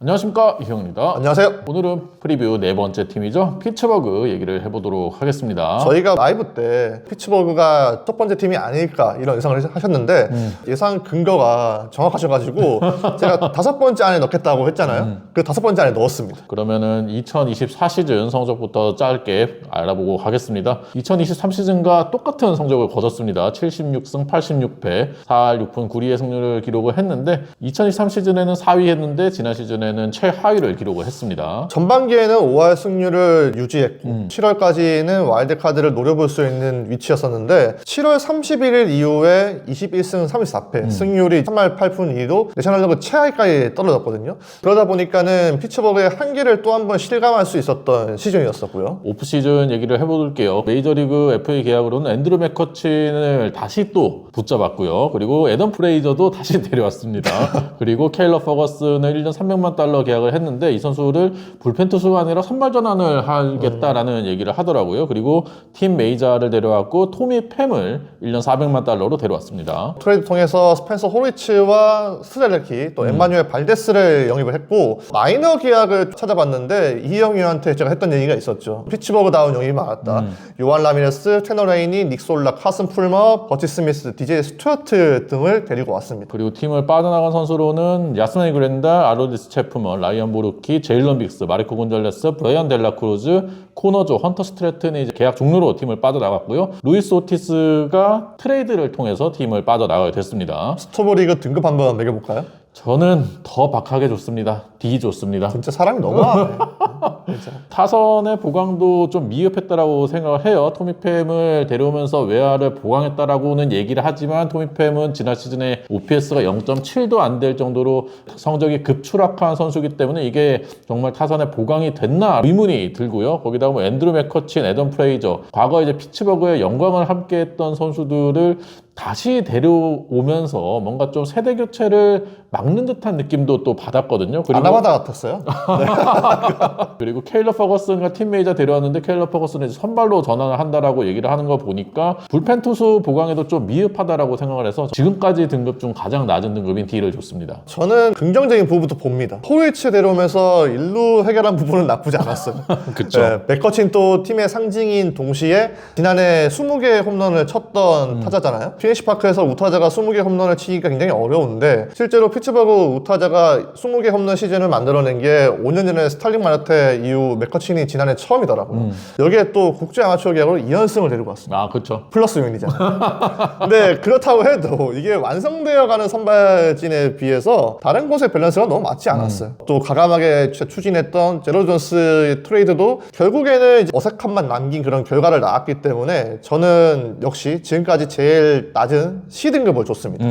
안녕하십니까, 이형입니다. 안녕하세요. 오늘은 프리뷰 네 번째 팀이죠. 피츠버그 얘기를 해보도록 하겠습니다. 저희가 라이브 때 피츠버그가 첫 번째 팀이 아닐까 이런 예상을 하셨는데 예상 근거가 정확하셔가지고 제가 5번째 안에 넣겠다고 했잖아요. 그 5번째 안에 넣었습니다. 그러면은 2024 시즌 성적부터 짧게 알아보고 하겠습니다. 2023 시즌과 똑같은 성적을 거뒀습니다. 76승 86패 4할 6푼 9리의 승률을 기록을 했는데 2023 시즌에는 4위 했는데 지난 시즌에는 최하위를 기록을 했습니다. 전반기에는 5할 승률을 유지했고 7월까지는 와일드카드를 노려볼 수 있는 위치였었는데 7월 31일 이후에 21승 34패 승률이 3할 8푼 2도 내셔널리그 최하위까지 떨어졌거든요. 그러다 보니까는 피츠버그의 한계를 또 한 번 실감할 수 있었던 시즌이었었고요. 오프시즌 얘기를 해볼게요. 메이저리그 FA 계약으로는 앤드루 맥커친을 다시 또 붙잡았고요. 그리고 애덤 프레이저도 다시 데려왔습니다. 그리고 케일러 퍼거슨을 1년 300만 달러 계약을 했는데 이 선수를 불펜 투수가 아니라 선발 전환을 하겠다라는 얘기를 하더라고요. 그리고 팀 메이저를 데려왔고 토미 팸을 1년 400만 달러로 데려왔습니다. 트레이드 통해서 스펜서 호리츠와 스트렐레키 또 엠마뉴엘 발데스를 영입을 했고 마이너 계약을 찾아봤는데 이형님한테 제가 했던 얘기가 있었죠. 피츠버그다운 영입이 많았다. 요한 라미레스, 테너 레이니, 닉 솔라, 카슨 풀머, 버치 스미스, DJ 스튜어트 등을 데리고 왔습니다. 그리고 팀을 빠져나간 선수로는 야스마니 그랜달, 아로디스 체프먼, 라이언 보르키, 제일런 빅스, 마르코 곤잘레스, 브라이언 델라크루즈, 코너조, 헌터 스트래튼이 이제 계약 종료로 팀을 빠져나갔고요. 루이스 오티스가 트레이드를 통해서 팀을 빠져나가게 됐습니다. 스토브리그 등급 한번 매겨볼까요? 저는 더 박하게 좋습니다. D 좋습니다. 진짜 사람이 너무하네. 진짜. 타선의 보강도 좀 미흡했다라고 생각을 해요. 토미팸을 데려오면서 외야를 보강했다라고는 얘기를 하지만 토미팸은 지난 시즌에 OPS가 0.7도 안 될 정도로 성적이 급추락한 선수이기 때문에 이게 정말 타선에 보강이 됐나 의문이 들고요. 거기다가 뭐 앤드루 맥커친, 애덤 프레이저, 과거 이제 피츠버그의 영광을 함께했던 선수들을 다시 데려오면서 뭔가 좀 세대 교체를 막는 듯한 느낌도 또 받았거든요. 그리고 아나바다 같았어요? 그리고 케일러 퍼거슨과 팀 메이저 데려왔는데 케일러 퍼거슨이 선발로 전환을 한다라고 얘기를 하는 거 보니까 불펜 투수 보강에도 좀 미흡하다라고 생각을 해서 지금까지 등급 중 가장 낮은 등급인 D를 줬습니다. 저는 긍정적인 부분부터 봅니다. 호리츠 데려오면서 일루 해결한 부분은 나쁘지 않았어요. 그쵸. 네, 맥커친 또 팀의 상징인 동시에 지난해 20개 홈런을 쳤던 타자잖아요. 피니시 파크에서 우타자가 20개 홈런을 치기가 굉장히 어려운데 실제로 피츠버그 우타자가 20개 홈런 시즌을 만들어낸 게 5년 전에 스탈링 마르테 이후 맥커친이 지난해 처음이더라고요. 여기에 또 국제 아마추어 계약으로 2연승을 데리고 왔습니다. 아, 그쵸. 플러스 윈이잖아요. 근데 그렇다고 해도 이게 완성되어가는 선발진에 비해서 다른 곳의 밸런스가 너무 맞지 않았어요. 또 과감하게 추진했던 제로 존스 트레이드도 결국에는 이제 어색함만 남긴 그런 결과를 낳았기 때문에 저는 역시 지금까지 제일 낮은 C등급을 줬습니다.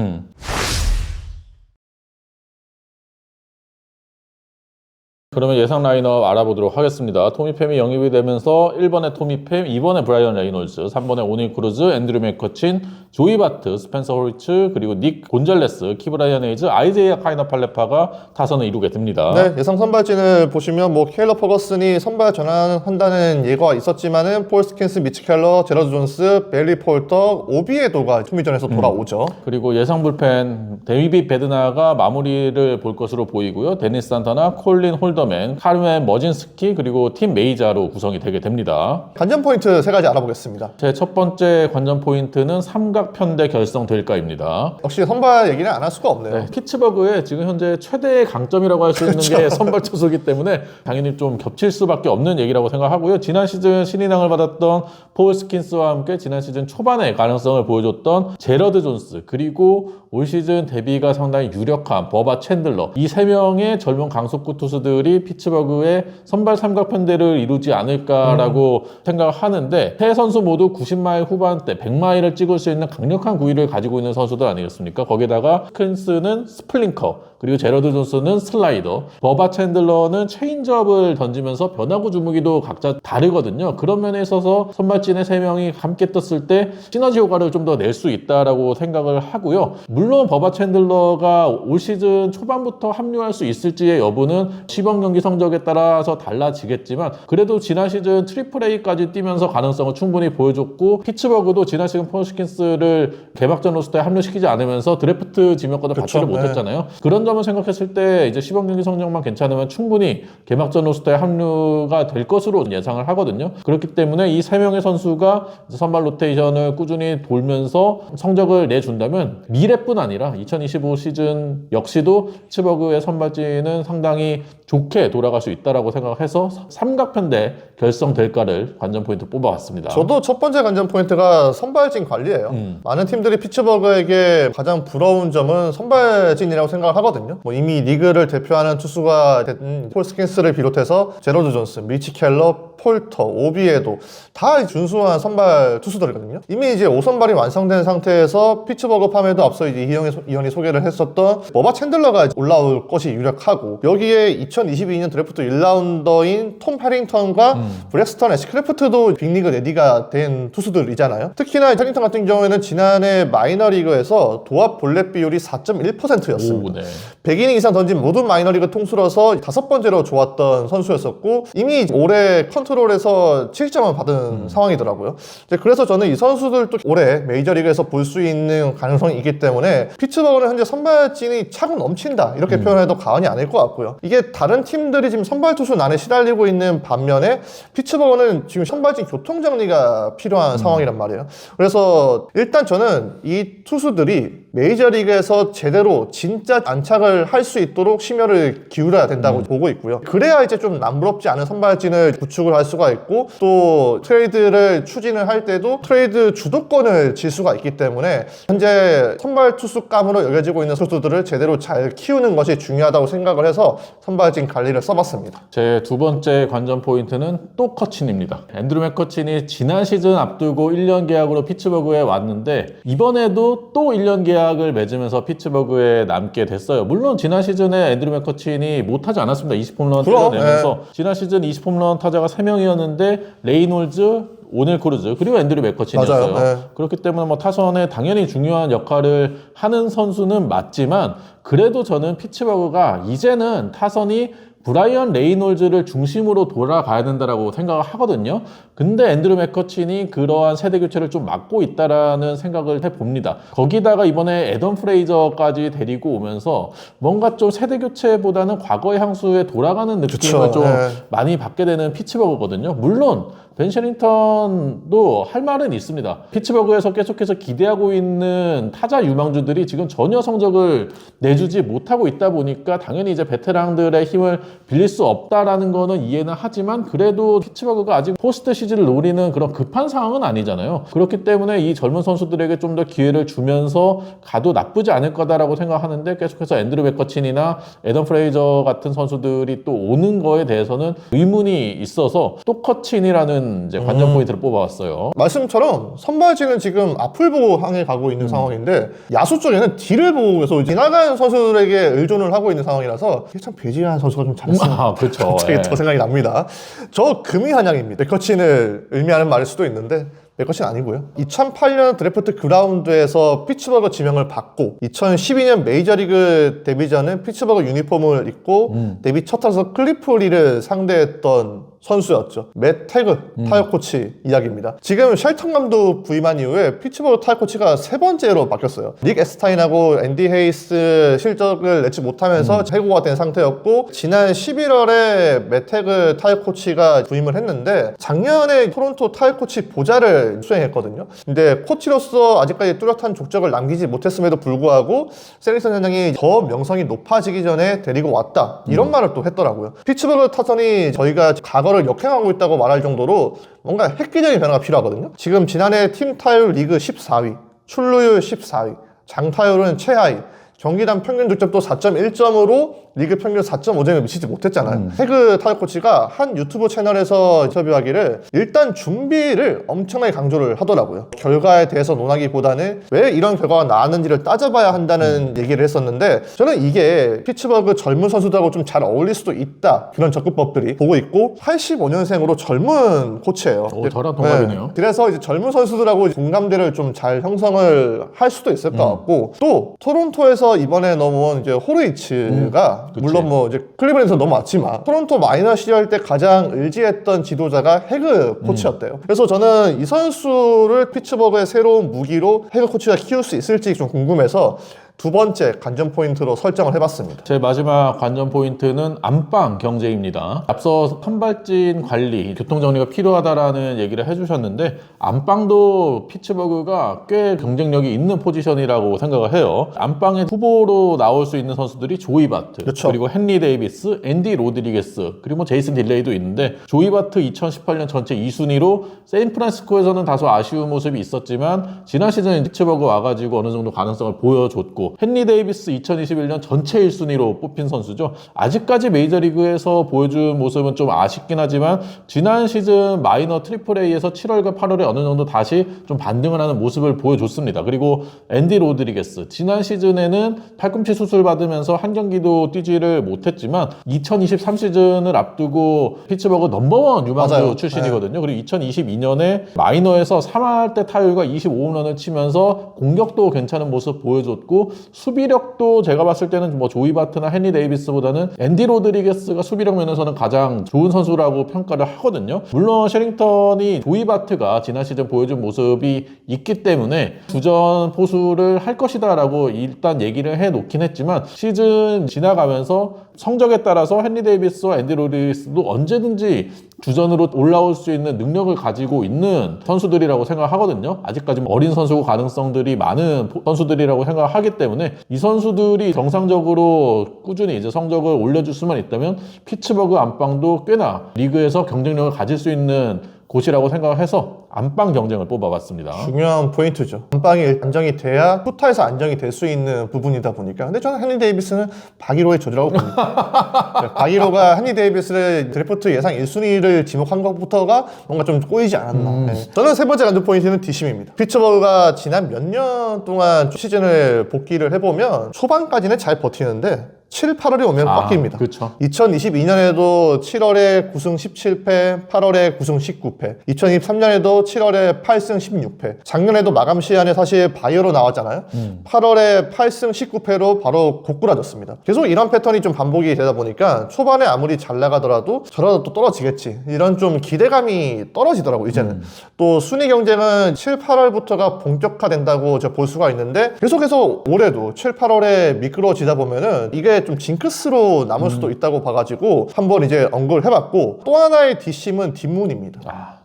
그러면 예상 라인업 알아보도록 하겠습니다. 토미팸이 영입이 되면서 1번에 토미팸, 2번에 브라이언 레이놀즈, 3번에 오닐 크루즈, 앤드류 맥커친, 조이 바트, 스펜서 호리츠, 그리고 닉 곤잘레스, 키브라이언 에이즈, 아이제이아 카이너팔레파가 타선을 이루게 됩니다. 네, 예상 선발진을 보시면 뭐 케일러 퍼거슨이 선발 전환한다는 예고가 있었지만은 폴 스킨스, 미치 켈러, 제러드 존스, 벨리 폴터, 오비에도가 토미전에서 돌아오죠. 그리고 예상 불펜 데이빗 베드나가 마무리를 볼 것으로 보이고요. 데니스 산타나, 콜린 홀더맨, 카르멘 머진스키, 그리고 팀 메이저로 구성이 되게 됩니다. 관전 포인트 3가지 알아보겠습니다. 제 첫 번째 관전 포인트는 삼각편대 결성될까입니다. 역시 선발 얘기는 안 할 수가 없네요. 네, 피츠버그의 지금 현재 최대의 강점이라고 할 수 있는 게 선발 투수이기 때문에 당연히 좀 겹칠 수밖에 없는 얘기라고 생각하고요. 지난 시즌 신인왕을 받았던 폴 스킨스와 함께 지난 시즌 초반에 가능성을 보여줬던 제러드 존스, 그리고 올 시즌 데뷔가 상당히 유력한 버바 챈들러, 이 3명의 젊은 강속구 투수들이 피츠버그의 선발 삼각편대를 이루지 않을까라고 생각을 하는데 세 선수 모두 90마일 후반대 100마일을 찍을 수 있는 강력한 구위를 가지고 있는 선수들 아니겠습니까? 거기다가 스킨스는 스플링커, 그리고 제러드 존스는 슬라이더, 버바 챈들러는 체인지업을 던지면서 변화구 주무기도 각자 다르거든요. 그런 면에 있어서 선발진의 3명이 함께 떴을 때 시너지 효과를 좀 더 낼 수 있다라고 생각을 하고요. 물론 버바 챈들러가 올 시즌 초반부터 합류할 수 있을지의 여부는 시범 경기 성적에 따라서 달라지겠지만 그래도 지난 시즌 트리플 A까지 뛰면서 가능성을 충분히 보여줬고 피츠버그도 지난 시즌 폴 스킨스를 개막전 로스터에 합류시키지 않으면서 드래프트 지명권을 받지를 못했잖아요. 그런 점을 생각했을 때 이제 시범 경기 성적만 괜찮으면 충분히 개막전 로스터에 합류가 될 것으로 예상을 하거든요. 그렇기 때문에 이 3명의 선수가 선발 로테이션을 꾸준히 돌면서 성적을 내준다면 미래뿐 아니라 2025 시즌 역시도 피츠버그의 선발진은 상당히 좋게 돌아갈 수 있다라고 생각해서 삼각편대 결성될까를 관전 포인트 뽑아왔습니다. 저도 첫 번째 관전 포인트가 선발진 관리예요. 많은 팀들이 피츠버그에게 가장 부러운 점은 선발진이라고 생각을 하거든요. 뭐 이미 리그를 대표하는 투수가 된 폴 스킨스를 비롯해서 제로드 존슨, 미치 켈러, 폴터, 오비에도 다 준수한 선발 투수들이거든요. 이미 이제 5선발이 완성된 상태에서 피츠버그 팜에도 앞서 이제 이현이 소개를 했었던 버바 챈들러가 올라올 것이 유력하고, 여기에 2022년 드래프트 1라운더인 톰 해링턴과 브렉스턴 애쉬크래프트도 빅리그 레디가 된 투수들이잖아요. 특히나 해링턴 같은 경우에는 지난해 마이너리그에서 도합 볼넷 비율이 4.1%였습니다. 100이닝 이상 던진 모든 마이너리그 통틀어서 5번째로 좋았던 선수였었고, 이미 올해 컨트롤에서 7점을 받은 상황이더라고요. 그래서 저는 이 선수들도 올해 메이저리그에서 볼 수 있는 가능성이 있기 때문에 피츠버그는 현재 선발진이 차고 넘친다, 이렇게 표현해도 과언이 아닐 것 같고요. 이게 다른 팀들이 지금 선발 투수 난에 시달리고 있는 반면에 피츠버그는 지금 선발진 교통정리가 필요한 상황이란 말이에요. 그래서 일단 저는 이 투수들이 메이저리그에서 제대로 진짜 안착을 할 수 있도록 심혈을 기울여야 된다고 보고 있고요. 그래야 이제 좀 남부럽지 않은 선발진을 구축을 할 수가 있고, 또 트레이드를 추진을 할 때도 트레이드 주도권을 질 수가 있기 때문에 현재 선발 투수감으로 여겨지고 있는 선수들을 제대로 잘 키우는 것이 중요하다고 생각을 해서 선발진 관리를 써봤습니다. 제 두 번째 관전 포인트는 또 커친입니다. 앤드루 맥커친이 지난 시즌 앞두고 1년 계약으로 피츠버그에 왔는데 이번에도 또 1년 계약을 맺으면서 피츠버그에 남게 됐어요. 물론 지난 시즌에 앤드루 맥커친이 못하지 않았습니다. 20홈런 때려내면서 지난 시즌 20홈런 타자가 3명이었는데 레이놀즈, 오넬 크루즈, 그리고 앤드류 맥커친이었어요. 맞아요. 네. 그렇기 때문에 뭐 타선에 당연히 중요한 역할을 하는 선수는 맞지만, 그래도 저는 피츠버그가 이제는 타선이 브라이언 레이놀즈를 중심으로 돌아가야 된다라고 생각을 하거든요. 근데 앤드류 맥커친이 그러한 세대 교체를 좀 막고 있다라는 생각을 해봅니다. 거기다가 이번에 애덤 프레이저까지 데리고 오면서 뭔가 좀 세대 교체보다는 과거의 향수에 돌아가는 느낌을 그쵸, 좀 네. 많이 받게 되는 피츠버그거든요. 물론 벤 셔링턴도 할 말은 있습니다. 피츠버그에서 계속해서 기대하고 있는 타자 유망주들이 지금 전혀 성적을 내주지 못하고 있다 보니까 당연히 이제 베테랑들의 힘을 빌릴 수 없다라는 거는 이해는 하지만, 그래도 피츠버그가 아직 포스트 시즌을 노리는 그런 급한 상황은 아니잖아요. 그렇기 때문에 이 젊은 선수들에게 좀 더 기회를 주면서 가도 나쁘지 않을 거다라고 생각하는데, 계속해서 앤드루 맥커친이나 애덤 프레이저 같은 선수들이 또 오는 거에 대해서는 의문이 있어서 또 커친이라는 이제 관전 포인트를 뽑아왔어요. 말씀처럼 선발진은 지금 앞을 보고 향해 가고 있는 상황인데, 야수 쪽에는 뒤를 보고 해서 지나가는 선수들에게 의존을 하고 있는 상황이라서 이게 참 배지한 선수가 좀 잘했어요. 그렇죠. 갑자기 더 생각이 납니다. 저 금이 한양입니다. 맥커친을 의미하는 말일 수도 있는데 맥커친 아니고요. 2008년 드래프트 그라운드에서 피츠버그 지명을 받고 2012년 메이저리그 데뷔전은 피츠버그 유니폼을 입고 데뷔 첫 타석 클리프리를 상대했던 선수였죠. 맷 태그 타격 코치 이야기입니다. 지금 쉘턴 감독 부임한 이후에 피츠버그 타격 코치가 3번째로 바뀌었어요. 닉 에스타인하고 앤디 헤이스 실적을 내지 못하면서 해고가 된 상태였고, 지난 11월에 맷 태그 타격 코치가 부임을 했는데 작년에 토론토 타격 코치 보좌를 수행했거든요. 근데 코치로서 아직까지 뚜렷한 족적을 남기지 못했음에도 불구하고 세링슨 회장이 더 명성이 높아지기 전에 데리고 왔다, 이런 말을 또 했더라고요. 피츠버그 타선이 저희가 과거를 역행하고 있다고 말할 정도로 뭔가 획기적인 변화가 필요하거든요. 지금 지난해 팀 타율 리그 14위, 출루율 14위, 장타율은 최하위, 경기당 평균 득점도 4.1점으로 리그 평균 4.5점에 미치지 못했잖아요. 태그 타격 코치가 한 유튜브 채널에서 인터뷰하기를 일단 준비를 엄청나게 강조를 하더라고요. 결과에 대해서 논하기보다는 왜 이런 결과가 나왔는지를 따져봐야 한다는 얘기를 했었는데, 저는 이게 피츠버그 젊은 선수들하고 좀 잘 어울릴 수도 있다, 그런 접근법들이 보고 있고, 85년생으로 젊은 코치예요. 저랑 동갑이네요. 네. 그래서 이제 젊은 선수들하고 공감대를 좀 잘 형성을 할 수도 있을 것 같고, 또 토론토에서 이번에 넘어온 이제 호르이츠가 물론 뭐 이제 클리브랜드에서 넘어왔지만 토론토 마이너 시절 때 가장 의지했던 지도자가 해그 코치였대요. 그래서 저는 이 선수를 피츠버그의 새로운 무기로 해그 코치가 키울 수 있을지 좀 궁금해서 두 번째 관전 포인트로 설정을 해봤습니다. 제 마지막 관전 포인트는 안방 경제입니다. 앞서 선발진 관리, 교통정리가 필요하다라는 얘기를 해주셨는데 안방도 피츠버그가 꽤 경쟁력이 있는 포지션이라고 생각을 해요. 안방에 후보로 나올 수 있는 선수들이 조이 바트, 그렇죠. 그리고 헨리 데이비스, 앤디 로드리게스, 그리고 제이슨 딜레이도 있는데 조이 바트 2018년 전체 2순위로 샌프란시스코에서는 다소 아쉬운 모습이 있었지만 지난 시즌 피츠버그 와가지고 어느 정도 가능성을 보여줬고 헨리 데이비스 2021년 전체 1순위로 뽑힌 선수죠. 아직까지 메이저리그에서 보여준 모습은 좀 아쉽긴 하지만 지난 시즌 마이너 트리플 A에서 7월과 8월에 어느 정도 다시 좀 반등을 하는 모습을 보여줬습니다. 그리고 앤디 로드리게스 지난 시즌에는 팔꿈치 수술 받으면서 한 경기도 뛰지를 못했지만 2023 시즌을 앞두고 피츠버그 넘버원 유망주 맞아요. 출신이거든요. 그리고 2022년에 마이너에서 3할 때 타율과 25홈런을 치면서 공격도 괜찮은 모습 보여줬고 수비력도 제가 봤을 때는 뭐 조이 바트나 헨리 데이비스보다는 앤디 로드리게스가 수비력 면에서는 가장 좋은 선수라고 평가를 하거든요. 물론 셰링턴이 조이 바트가 지난 시즌 보여준 모습이 있기 때문에 주전 포수를 할 것이다라고 일단 얘기를 해놓긴 했지만 시즌 지나가면서 성적에 따라서 헨리 데이비스와 앤디 로드리게스도 언제든지 주전으로 올라올 수 있는 능력을 가지고 있는 선수들이라고 생각하거든요. 아직까지 어린 선수고 가능성들이 많은 선수들이라고 생각하기 때문에 이 선수들이 정상적으로 꾸준히 이제 성적을 올려줄 수만 있다면 피츠버그 안방도 꽤나 리그에서 경쟁력을 가질 수 있는 곳이라고 생각을 해서 안방 경쟁을 뽑아봤습니다. 중요한 포인트죠. 안방이 안정이 돼야 후타에서 안정이 될 수 있는 부분이다 보니까. 근데 저는 헨리 데이비스는 박일호의 조지라고 봅니다. 네, 박일호가 헨리 데이비스를 드래프트 예상 1순위를 지목한 것부터가 뭔가 좀 꼬이지 않았나. 네. 저는 세 번째 관전 포인트는 뒷심입니다. 피츠버그가 지난 몇 년 동안 시즌을 복귀를 해보면 초반까지는 잘 버티는데 7, 8월이 오면 꺾입니다. 그렇죠. 2022년에도 7월에 9승 17패, 8월에 9승 19패, 2023년에도 7월에 8승 16패, 작년에도 마감 시한에 사실 바이오로 나왔잖아요. 8월에 8승 19패로 바로 고꾸라졌습니다. 계속 이런 패턴이 좀 반복이 되다 보니까 초반에 아무리 잘 나가더라도 저러다 또 떨어지겠지. 이런 좀 기대감이 떨어지더라고요, 이제는. 또 순위 경쟁은 7, 8월부터가 본격화된다고 볼 수가 있는데 계속해서 올해도 7, 8월에 미끄러지다 보면은 이게 좀 징크스로 남을 수도 있다고 봐가지고 한번 이제 언급을 해봤고 또 하나의 뒷심은 뒷문입니다.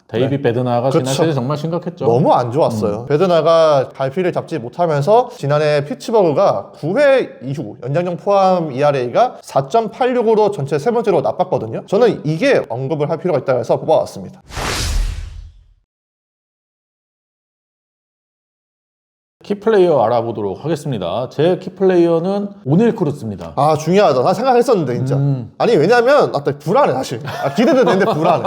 데이비 베드나가 지난 그렇죠. 시즌 정말 심각했죠. 너무 안 좋았어요. 베드나가 갈피를 잡지 못하면서 지난해 피츠버그가 9회 이후 연장전 포함 ERA가 4.86으로 전체 세 번째로 나빴거든요. 저는 이게 언급을 할 필요가 있다 해서 뽑아왔습니다. 키플레이어 알아보도록 하겠습니다. 제 키플레이어는 오닐 크루스입니다. 아, 중요하다. 난 생각했었는데 진짜. 아니 왜냐면 나 불안해 사실. 기대도 되는데 불안해.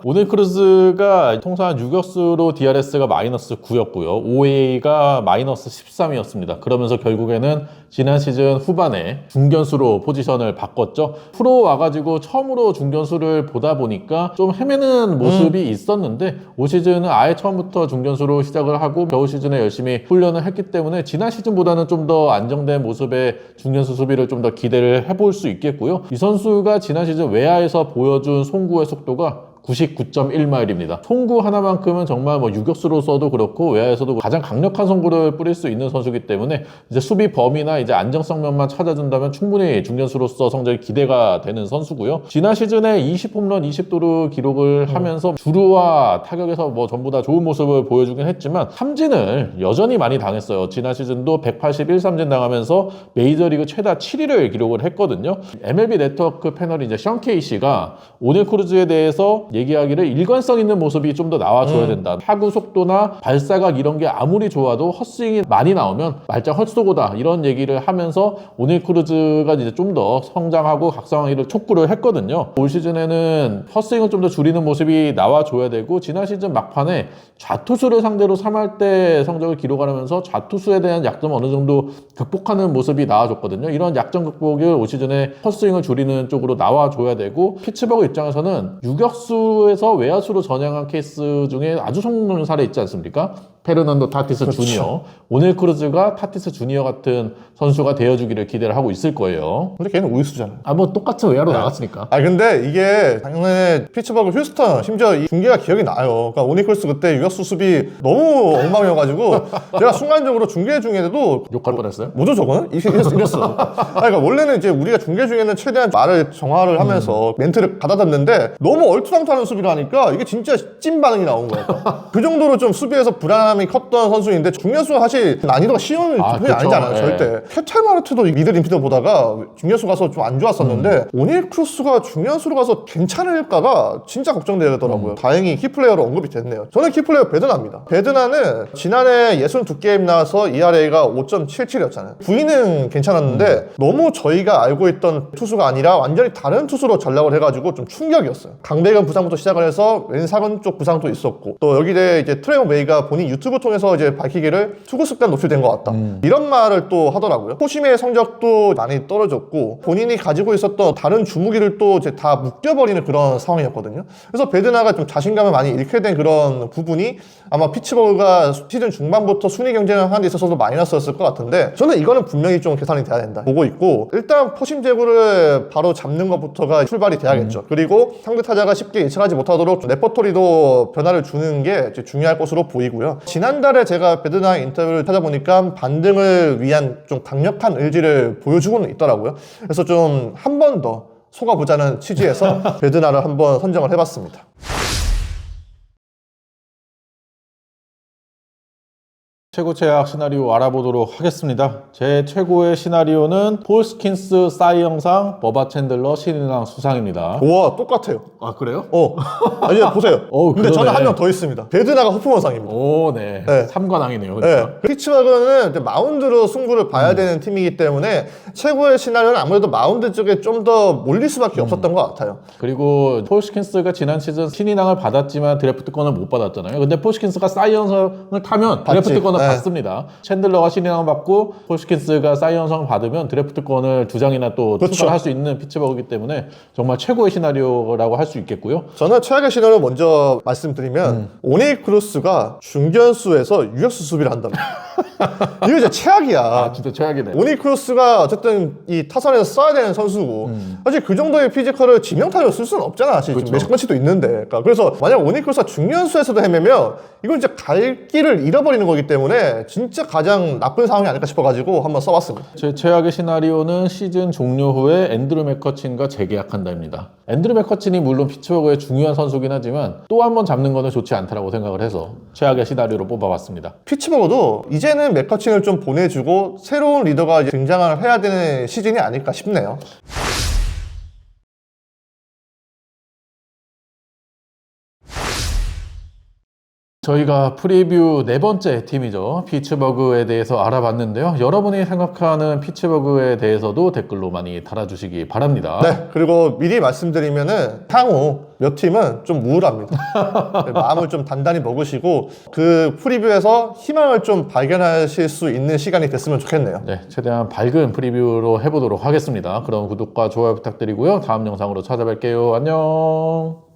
오닐 크루스가 통산 유격수로 DRS가 마이너스 9였고요. OA가 마이너스 13이었습니다. 그러면서 결국에는 지난 시즌 후반에 중견수로 포지션을 바꿨죠. 프로 와가지고 처음으로 중견수를 보다 보니까 좀 헤매는 모습이 있었는데 올 시즌은 아예 처음부터 중견수로 시작을 하고 겨울 시즌에 열심히 훈련을 했기 때문에 지난 시즌보다는 좀 더 안정된 모습의 중견수 수비를 좀 더 기대를 해볼 수 있겠고요. 이 선수가 지난 시즌 외야에서 보여준 송구의 속도가 99.1마일입니다. 송구 하나만큼은 정말 뭐 유격수로서도 그렇고 외야에서도 가장 강력한 송구를 뿌릴 수 있는 선수이기 때문에 이제 수비 범위나 이제 안정성 면만 찾아준다면 충분히 중견수로서 성적이 기대가 되는 선수고요. 지난 시즌에 20홈런 20도루 기록을 하면서 주루와 타격에서 뭐 전부 다 좋은 모습을 보여주긴 했지만 삼진을 여전히 많이 당했어요. 지난 시즌도 181 삼진 당하면서 메이저리그 최다 7위를 기록을 했거든요. MLB 네트워크 패널이 이제 션 케이시가 오닐 크루즈에 대해서 얘기하기를 일관성 있는 모습이 좀 더 나와줘야 된다. 타구 속도나 발사각 이런 게 아무리 좋아도 헛스윙이 많이 나오면 말짱 헛쏘고다 이런 얘기를 하면서 오닐 크루즈가 이제 좀 더 성장하고 각성하기를 촉구를 했거든요. 올 시즌에는 헛스윙을 좀 더 줄이는 모습이 나와줘야 되고 지난 시즌 막판에 좌투수를 상대로 3할 때 성적을 기록하면서 좌투수에 대한 약점을 어느 정도 극복하는 모습이 나와줬거든요. 이런 약점 극복을 올 시즌에 헛스윙을 줄이는 쪽으로 나와줘야 되고 피츠버그 입장에서는 유격수에서 외야수로 전향한 케이스 중에 아주 성공 사례 있지 않습니까? 페르난도 타티스 그렇죠. 주니어, 오닐 크루즈가 타티스 주니어 같은 선수가 되어주기를 기대를 하고 있을 거예요. 근데 걔는 우익수잖아요. 뭐 똑같은 외야로 나갔으니까. 근데 이게 작년에 피츠버그 휴스턴 심지어 이 중계가 기억이 나요. 그러니까 오니클스 그때 유격수 수비 너무 엉망이어가지고 제가 순간적으로 중계 중에도 욕할 뻔했어요. 뭐죠 저거는? 이랬어. 그러니까 원래는 이제 우리가 중계 중에는 최대한 말을 정화를 하면서 멘트를 가다듬는데 너무 얼토당토하는 수비를 하니까 이게 진짜 찐 반응이 나온 거예요. 그 정도로 좀 수비에서 불안함이 컸던 선수인데 중견수가 사실 난이도가 쉬운 편이 그렇죠. 아니잖아요. 네. 절대. 캐탈마르트도 미들 인피더 보다가 중견수 가서 좀 안 좋았었는데 오닐 크루스가 중견수로 가서 괜찮을까가 진짜 걱정되더라고요. 다행히 키플레이어로 언급이 됐네요. 저는 키플레이어 베드나입니다. 베드나는 지난해 62게임 나와서 ERA가 5.77이었잖아요. 부인은 괜찮았는데 너무 저희가 알고 있던 투수가 아니라 완전히 다른 투수로 전락을 해가지고 좀 충격이었어요. 강백은 부상부터 시작을 해서 왼사근 쪽 부상도 있었고 또 여기에 이제 트레이머 메이가 본인 유튜브 통해서 이제 밝히기를 투구 습관 노출된 것 같다. 이런 말을 또 하더라고요. 포심의 성적도 많이 떨어졌고 본인이 가지고 있었던 다른 주무기를 또 이제 다 묶여버리는 그런 상황이었거든요. 그래서 베드나가 좀 자신감을 많이 잃게 된 그런 부분이 아마 피츠버그가 시즌 중반부터 순위 경쟁을 하는 데 있어서도 마이너스였을 것 같은데 저는 이거는 분명히 좀 개선이 돼야 된다 보고 있고 일단 포심 제구를 바로 잡는 것부터가 출발이 돼야겠죠. 그리고 상대 타자가 쉽게 예측하지 못하도록 레퍼토리도 변화를 주는 게 이제 중요할 것으로 보이고요. 지난달에 제가 베드나 인터뷰를 찾아보니까 반등을 위한 좀 강력한 의지를 보여주고는 있더라고요. 그래서 좀 한 번 더 속아보자는 취지에서 베드나를 한번 선정을 해봤습니다. 최고 최악 시나리오 알아보도록 하겠습니다. 제 최고의 시나리오는 폴 스킨스 싸이 영상, 버바 챈들러 신인왕 수상입니다. 우와 똑같아요. 아 그래요? 아니 보세요. 근데 그러네. 저는 한 명 더 있습니다. 베드나가 호프먼상입니다. 오, 네. 네. 삼관왕이네요. 네. 그러니까. 피츠버그는 이제 마운드로 승부를 봐야 되는 팀이기 때문에 최고의 시나리오는 아무래도 마운드 쪽에 좀 더 몰릴 수밖에 없었던 것 같아요. 그리고 폴 스킨스가 지난 시즌 신인왕을 받았지만 드래프트권을 못 받았잖아요. 근데 폴 스킨스가 싸이 영상을 타면 받지. 드래프트권을 네. 받습니다. 챈들러가 신인왕을 받고 폴 스킨스가 싸이 영상을 받으면 드래프트권을 두 장이나 또 그렇죠. 투자를 할 수 있는 피츠버그이기 때문에 정말 최고의 시나리오라고 할 수 있겠고요. 저는 최악의 시나리오 먼저 말씀드리면 오닐 크루스가 중견수에서 유격수 수비를 한답니다. 이거 이제 최악이야. 아, 진짜 최악이네. 오닐 크루스가 어쨌든 이 타선에서 써야 되는 선수고 사실 그 정도의 피지컬을 지명타로 쓸 수는 없잖아. 사실 그렇죠. 매직펀치도 있는데. 그러니까 그래서 만약 오닐 크루스가 중견수에서도 헤매면 이건 이제 갈 길을 잃어버리는 거기 때문에 진짜 가장 나쁜 상황이 아닐까 싶어가지고 한번 써봤습니다. 제 최악의 시나리오는 시즌 종료 후에 앤드루 맥커친과 재계약한다입니다. 앤드루 맥커친이 물론 피츠버그의 중요한 선수긴 하지만 또 한 번 잡는 거는 좋지 않다라고 생각을 해서 최악의 시나리오로 뽑아봤습니다. 피츠버그도 이제는 맥커친을 좀 보내주고 새로운 리더가 이제 등장을 해야 되는 시즌이 아닐까 싶네요. 저희가 프리뷰 네 번째 팀이죠. 피츠버그에 대해서 알아봤는데요. 여러분이 생각하는 피츠버그에 대해서도 댓글로 많이 달아주시기 바랍니다. 네, 그리고 미리 말씀드리면은 향후 몇 팀은 좀 우울합니다. 마음을 좀 단단히 먹으시고 그 프리뷰에서 희망을 좀 발견하실 수 있는 시간이 됐으면 좋겠네요. 네, 최대한 밝은 프리뷰로 해보도록 하겠습니다. 그럼 구독과 좋아요 부탁드리고요. 다음 영상으로 찾아뵐게요. 안녕.